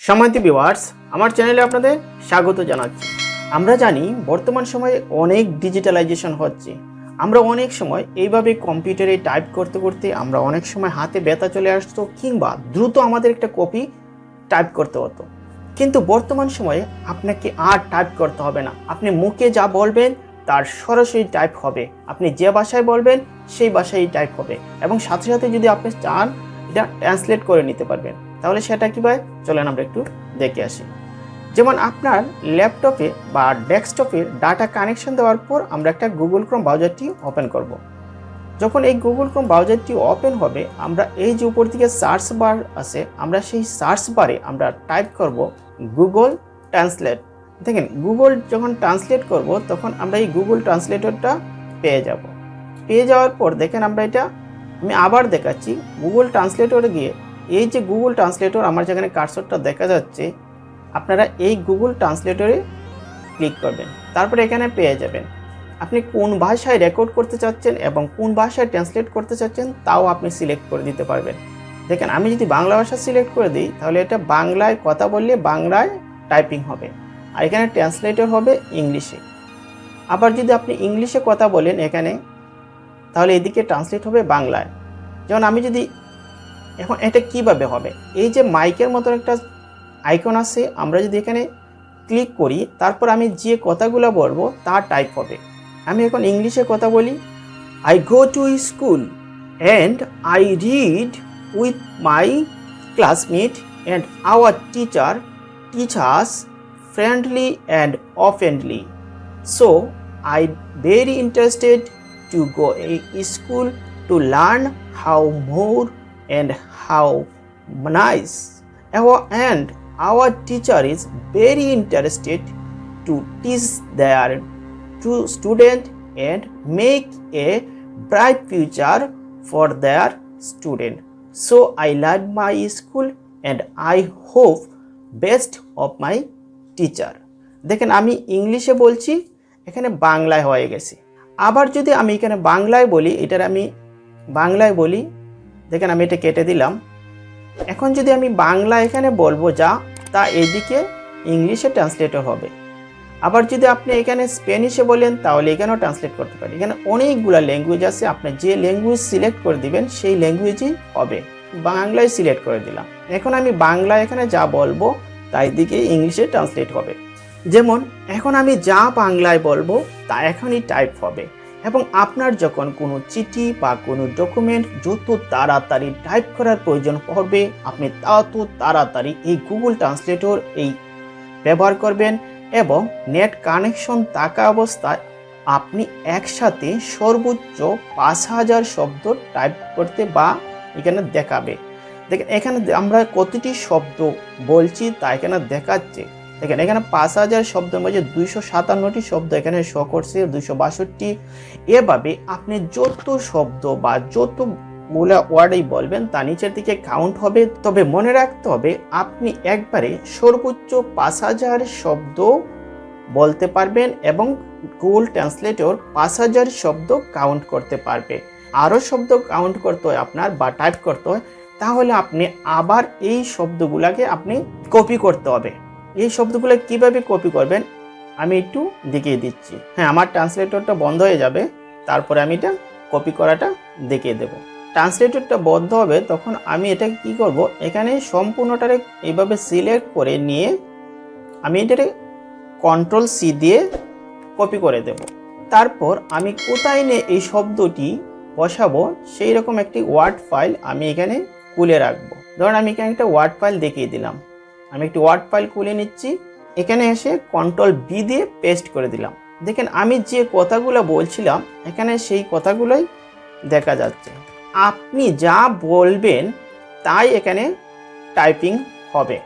সম্মানিত ভিউয়ার্স, আমার চ্যানেলে আপনাদের স্বাগত জানাচ্ছি। আমরা জানি বর্তমান সময়ে অনেক ডিজিটালাইজেশন হচ্ছে। আমরা অনেক সময় এইভাবে কম্পিউটারে টাইপ করতে করতে আমরা অনেক সময় হাতে ব্যথা চলে আসতো, কিংবা দ্রুত আমাদের একটা কপি টাইপ করতে হতো। কিন্তু বর্তমান সময়ে আপনাকে আর টাইপ করতে হবে না। আপনি মুখে যা বলবেন তার সরাসরি টাইপ হবে। আপনি যে ভাষায় বলবেন সেই ভাষায় টাইপ হবে, এবং সাথে সাথে যদি আপনি চান এটা ট্রান্সলেট করে নিতে পারবেন। তাহলে সেটা কীভাবে, চলেন আমরা একটু দেখে আসি। যেমন আপনার ল্যাপটপে বা ডেস্কটপে ডাটা কানেকশন দেওয়ার পর আমরা একটা গুগল ক্রোম ব্রাউজারটি ওপেন করব। যখন এই গুগল ক্রোম ব্রাউজারটি ওপেন হবে, আমরা এই যে উপর দিকে সার্চ বার আছে, আমরা সেই সার্চ বারে আমরা টাইপ করব গুগল ট্রান্সলেট। দেখেন, গুগল যখন ট্রান্সলেট করব তখন আমরা এই গুগল ট্রান্সলেটরটা পেয়ে যাব। পেয়ে যাওয়ার পর দেখেন, আমরা এটা আমি আবার দেখাচ্ছি। গুগল ট্রান্সলেটরে গিয়ে এই যে গুগল ট্রান্সলেটর আমার যেখানে কার্সরটা দেখা যাচ্ছে, আপনারা এই গুগল ট্রান্সলেটরে ক্লিক করবেন। তারপরে এখানে পেয়ে যাবেন আপনি কোন ভাষায় রেকর্ড করতে চাচ্ছেন এবং কোন ভাষায় ট্রান্সলেট করতে চাচ্ছেন তাও আপনি সিলেক্ট করে দিতে পারবেন। দেখেন, আমি যদি বাংলা ভাষা সিলেক্ট করে দিই তাহলে এটা বাংলায় কথা বললে বাংলায় টাইপিং হবে, আর এখানে ট্রান্সলেটর হবে ইংলিশে। আবার যদি আপনি ইংলিশে কথা বলেন এখানে, তাহলে এদিকে ট্রান্সলেট হবে বাংলায়। যেমন আমি যদি এখন এটা কিভাবে হবে, এই যে মাইকের মতন একটা আইকন আছে, আমরা যদি এখানে ক্লিক করি তারপর আমি যে কথাগুলো বলবো তা টাইপ হবে। আমি এখন ইংলিশে কথা বলি। I go to school and I read with my classmate and our teacher teachers friendly and offendly, so I very interested to go a school to learn how more and how nice, and our teacher is very interested to teach their student and make a bright future for their student, so I love my school and I hope best of my teacher. দেখেন, আমি ইংলিশে বলছি, এখানে বাংলায় হয়ে গেছে। আবার যদি আমি এখানে বাংলায় বলি, এটার আমি বাংলায় বলি, দেখেন আমি এটা কেটে দিলাম। এখন যদি আমি বাংলা এখানে বলবো যা, তা এইদিকে ইংলিশে ট্রান্সলেটর হবে। আবার যদি আপনি এখানে স্প্যানিশে বলেন তাহলে এখানেও ট্রান্সলেট করতে পারি। এখানে অনেকগুলো ল্যাঙ্গুয়েজ আছে, আপনি যে ল্যাঙ্গুয়েজ সিলেক্ট করে দিবেন সেই ল্যাঙ্গুয়েজই হবে। বাংলায় সিলেক্ট করে দিলাম। এখন আমি বাংলা এখানে যা বলবো তাই দিকে ইংলিশে ট্রান্সলেট হবে। যেমন এখন আমি যা বাংলায় বলবো তা এখনই টাইপ হবে, এবং আপনার যখন কোনো চিঠি বা কোনো ডকুমেন্ট যত তাড়াতাড়ি টাইপ করার প্রয়োজন পড়বে, আপনি তত তাড়াতাড়ি এই গুগল ট্রান্সলেটর এই ব্যবহার করবেন, এবং নেট কানেকশন থাকা অবস্থায় আপনি একসাথে সর্বোচ্চ 5000 শব্দ টাইপ করতে বা এখানে দেখাবে। দেখেন, এখানে আমরা কতটি শব্দ বলছি তা এখানে দেখাচ্ছে। দেখেন, এখানে 5000 শব্দের মধ্যে 257টি শব্দ এখানে শো করছে, 262। এভাবে আপনি যত শব্দ বা যতগুলো ওয়ার্ডই বলবেন তা নিচের দিকে কাউন্ট হবে। তবে মনে রাখতে হবে, আপনি একবারে সর্বোচ্চ 5000 শব্দ বলতে পারবেন, এবং গুগল ট্রান্সলেটর 5000 শব্দ কাউন্ট করতে পারবে। আরও শব্দ কাউন্ট করতে হয় আপনার বা টাইপ করতে হয়, তাহলে আপনি আবার এই শব্দগুলোকে আপনি কপি করতে হবে। এই শব্দগুলো কিভাবে কপি করবেন আমি একটু দেখিয়ে দিচ্ছি। হ্যাঁ, আমার ট্রান্সলেটরটা বন্ধ হয়ে যাবে, তারপরে আমি এটা কপি করাটা দেখিয়ে দেব। ট্রান্সলেটরটা বন্ধ হবে তখন আমি এটা কি করব, এখানে সম্পূর্ণটারে এইভাবে সিলেক্ট করে নিয়ে আমি এটারে Ctrl+C দিয়ে কপি করে দেব। তারপর আমি কোথায় নিয়ে এই শব্দটি বসাবো সেই রকম একটি ওয়ার্ড ফাইল আমি এখানে খুলে রাখবো। ধরুন আমি এখানে একটা ওয়ার্ড ফাইল দেখিয়ে দিলাম। আমি একটি ওয়ার্ড ফাইল খুলে নিচ্ছি, এখানে এসে Ctrl+V দিয়ে পেস্ট করে দিলাম। দেখেন, আমি যে কথাগুলো বলছিলাম এখানে সেই কথাগুলোই দেখা যাচ্ছে। আপনি যা বলবেন তাই এখানে টাইপিং হবে।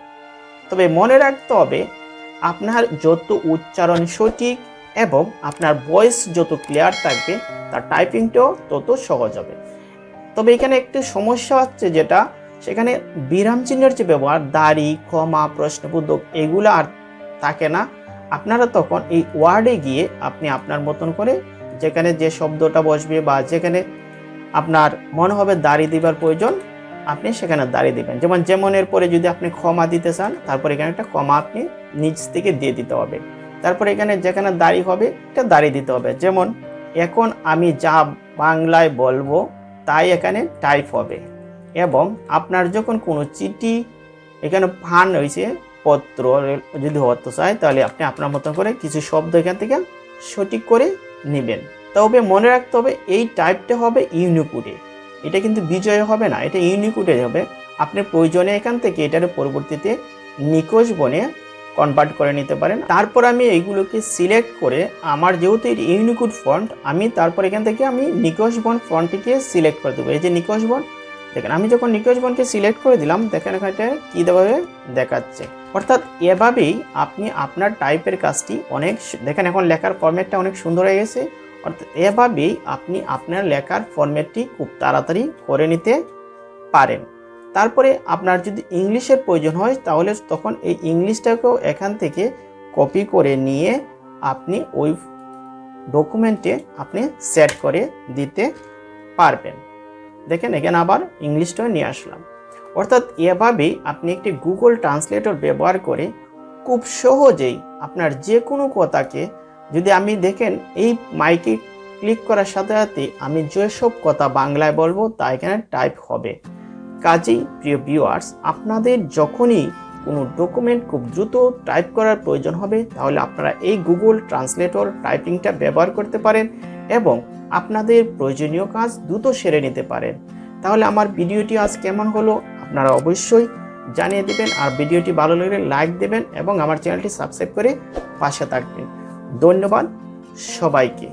তবে মনে রাখতে হবে, আপনার যত উচ্চারণ সঠিক এবং আপনার ভয়েস যত ক্লিয়ার থাকবে তার টাইপিংটাও তত সহজ হবে। তবে এখানে একটি সমস্যা হচ্ছে, যেটা সেখানে বিরাম চিহ্নের যে ব্যবহার, দাড়ি, কমা, প্রশ্নবোধক, এগুলো আর থাকে না। আপনারা তখন এই ওয়ার্ডে গিয়ে আপনি আপনার মতন করে যেখানে যে শব্দটা বসবে বা যেখানে আপনার মনে হবে দাড়ি দিবার প্রয়োজন আপনি সেখানে দাঁড়িয়ে দিবেন। যেমন যেমনের পরে যদি আপনি কমা দিতে চান, তারপর এখানে একটা কমা আপনি নিচ থেকে দিয়ে দিতে হবে। তারপর এখানে যেখানে দাঁড়িয়ে হবে এটা দাঁড়িয়ে দিতে হবে। যেমন এখন আমি যা বাংলায় বলবো তাই এখানে টাইপ হবে। এবং আপনার যখন কোনো চিঠি এখানে ফান হয়েছে, পত্র যদি হতে চায়, তাহলে আপনি আপনার মতো করে কিছু শব্দ এখান থেকে সঠিক করে নেবেন। তবে মনে রাখতে হবে এই টাইপটা হবে ইউনিকোডে, এটা কিন্তু বিজয় হবে না, এটা ইউনিকোডে হবে। আপনি প্রয়োজনে এখান থেকে এটার পরবর্তীতে নিখোঁজ বনে কনভার্ট করে নিতে পারেন। তারপর আমি এইগুলোকে সিলেক্ট করে, আমার যেহেতু এর ইউনিকোড ফন্ট, আমি তারপর এখান থেকে আমি নিখোঁজ বন ফন্টটিকে সিলেক্ট করে দেবো। এই যে নিখোঁজ বন, দেখেন আমি যখন নিখোঁজ বনকে সিলেক্ট করে দিলাম, দেখেন এখানে কী দেওয়া দেখাচ্ছে। অর্থাৎ এভাবেই আপনি আপনার টাইপের কাজটি দেখেন এখন লেখার ফরম্যাটটা অনেক সুন্দর হয়ে গেছে। অর্থাৎ এভাবেই আপনি আপনার লেখার ফরম্যাটটি খুব তাড়াতাড়ি করে নিতে পারেন। তারপরে আপনার যদি ইংলিশের প্রয়োজন হয়, তাহলে তখন এই ইংলিশটাকেও এখান থেকে কপি করে নিয়ে আপনি ওই ডকুমেন্টে আপনি সেট করে দিতে পারবেন। দেখেন এখানে আবার ইংলিশটাও নিয়ে আসলাম। অর্থাৎ এভাবেই আপনি একটি গুগল ট্রান্সলেটর ব্যবহার করে খুব সহজেই আপনার যে কোনো কথাকে, যদি আমি দেখেন এই মাইকে ক্লিক করার সাথে সাথে আমি যেসব কথা বাংলায় বলবো তা এখানে টাইপ হবে। কাজেই প্রিয় ভিউয়ার্স, আপনাদের যখনই কোনো ডকুমেন্ট খুব দ্রুত টাইপ করার প্রয়োজন হবে, তাহলে আপনারা এই গুগল ট্রান্সলেটর টাইপিংটা ব্যবহার করতে পারেন এবং আপনাদের প্রয়োজনীয় কাজ দ্রুত সেরে নিতে পারেন। তাহলে আমার ভিডিওটি আজ কেমন হলো আপনারা অবশ্যই জানিয়ে দেবেন। আর ভিডিওটি ভালো লাগলে লাইক দেবেন এবং আমার চ্যানেলটি সাবস্ক্রাইব করে পাশে থাকবেন। ধন্যবাদ সবাইকে।